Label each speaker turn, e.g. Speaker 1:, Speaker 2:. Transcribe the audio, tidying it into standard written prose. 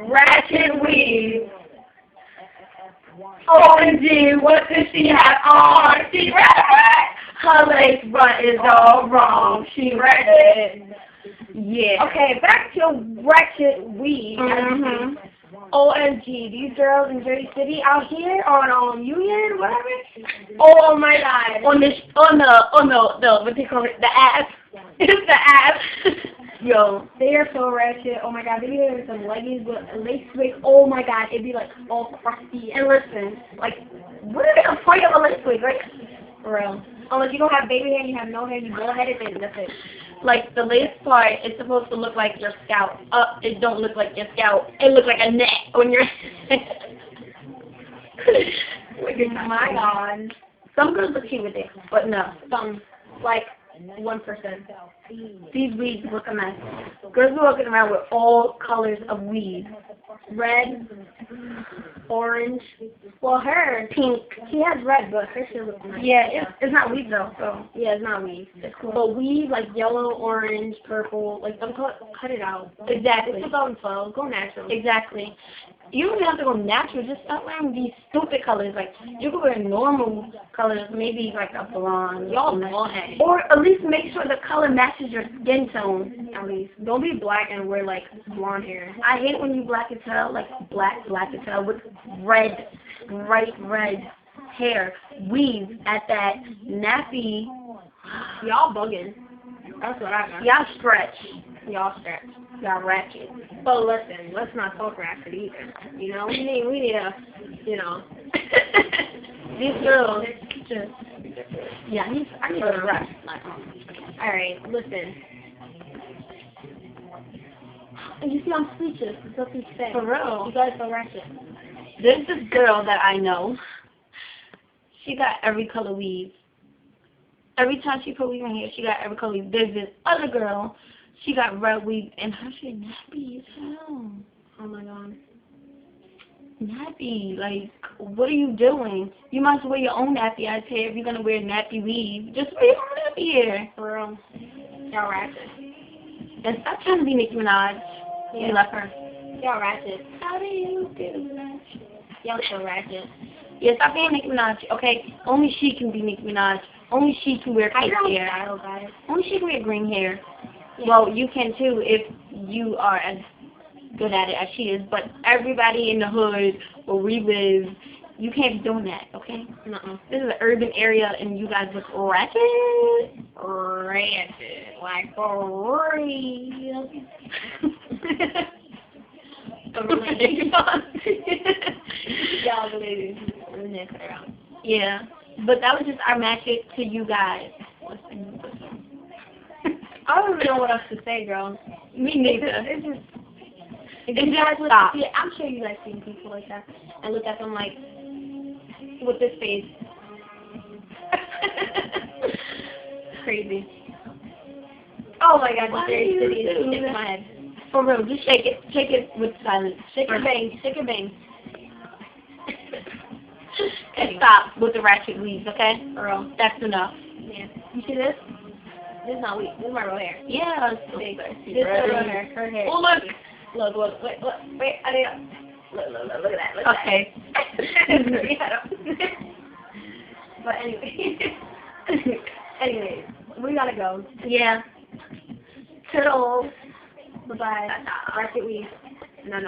Speaker 1: Ratchet weave. OMG, what does she have on? She red. Her lace front is all wrong. She red. Yeah.
Speaker 2: Okay, back to Ratchet weave.
Speaker 1: Mhm.
Speaker 2: OMG, these girls in Jersey City out here on Union, whatever.
Speaker 1: Oh my God. On the what they call it, the app. It's the app. Yo.
Speaker 2: They are so ratchet. Oh my god, they be wearing some leggings with a lace wig. Oh my god, it'd be like all crusty.
Speaker 1: And listen, like, what are they afraid of a lace wig? Like,
Speaker 2: For real. Unless you don't have baby hair and you have no hair, you go ahead and that's it.
Speaker 1: like the lace part is supposed to look like your scalp. It don't look like your scalp. It looks like a net on your head.
Speaker 2: My god.
Speaker 1: Some girls look cute with it, but no.
Speaker 2: Some, like 1%.
Speaker 1: These weeds look a mess. Girls are walking around with all colors of weed.
Speaker 2: Red, orange. Well, her,
Speaker 1: Pink.
Speaker 2: she has red, but her shit looks nice.
Speaker 1: Yeah, it's not weed though, so
Speaker 2: Yeah, it's not weave.
Speaker 1: it's cool.
Speaker 2: But weave, like yellow, orange, purple, like don't cut it out.
Speaker 1: Exactly.
Speaker 2: It's 2012. Go natural.
Speaker 1: Exactly. You don't even have to go natural. Just stop wearing these stupid colors. Like, you can wear normal colors, maybe like a blonde.
Speaker 2: Y'all blonde.
Speaker 1: Or at least make sure the color matches your skin tone.
Speaker 2: At least. Don't be black and wear like blonde hair.
Speaker 1: I hate when you black as hell, like black as hell with red, bright red hair. Weave at that nappy.
Speaker 2: Y'all bugging. That's what I got.
Speaker 1: Y'all stretch.
Speaker 2: Y'all stretch.
Speaker 1: Y'all ratchet.
Speaker 2: But listen, let's not talk ratchet either. You know, we need a, you know.
Speaker 1: These girls just, yeah, I need to rest.
Speaker 2: Alright, listen. And you see, I'm speechless. It's nothing to say.
Speaker 1: For real.
Speaker 2: You guys are ratchet.
Speaker 1: There's this girl that I know. She got every color weave. Every time she put weave in here, she got every color weave. There's this other girl. She got red weave, and her shit nappy as hell.
Speaker 2: Oh my god.
Speaker 1: Nappy. Like, what are you doing? You might as well wear your own nappy ass hair if you're gonna wear nappy weave. Just wear your own nappy hair.
Speaker 2: For real. Y'all ratchet.
Speaker 1: And stop trying to be Nicki Minaj.
Speaker 2: Yeah.
Speaker 1: You love her.
Speaker 2: Y'all ratchet.
Speaker 1: How do you do that?
Speaker 2: Y'all so ratchet.
Speaker 1: Yeah, stop being Nicki Minaj, okay? Only she can be Nicki Minaj. Only she can wear
Speaker 2: I
Speaker 1: pink
Speaker 2: got
Speaker 1: hair.
Speaker 2: style, guys.
Speaker 1: Only she can wear green hair.
Speaker 2: Yeah.
Speaker 1: Well, you can too if you are as good at it as she is. But everybody in the hood where we live, you can't be doing that, okay?
Speaker 2: Nuh-uh.
Speaker 1: This is an urban area, and you guys look ratchet.
Speaker 2: Ratchet. Like for real. Y'all believe it.
Speaker 1: Yeah, but that was just our matchup to you guys. Listen.
Speaker 2: I don't even know what else to say, girl.
Speaker 1: Me neither.
Speaker 2: It's just
Speaker 1: It's just stop.
Speaker 2: yeah, I'm sure you guys seen people like that and look at them like with this face. Crazy. Oh my god,
Speaker 1: Why
Speaker 2: the Jersey
Speaker 1: do
Speaker 2: City
Speaker 1: you
Speaker 2: is
Speaker 1: do
Speaker 2: in
Speaker 1: that?
Speaker 2: my head.
Speaker 1: For real, just shake it. Shake it with silence.
Speaker 2: Shake your bang, shake your bang.
Speaker 1: And stop with the ratchet weaves, okay?
Speaker 2: For real.
Speaker 1: That's enough.
Speaker 2: Yeah. You see this? This is not weak. This is my real hair.
Speaker 1: Yeah.
Speaker 2: Big. This is her real hair. Her hair.
Speaker 1: Oh, look.
Speaker 2: Look, wait, I didn't. Look at that. Look at
Speaker 1: Okay.
Speaker 2: that. But anyways, we gotta go.
Speaker 1: Yeah. Toodles.
Speaker 2: Bye-bye. Ratchet weave. No.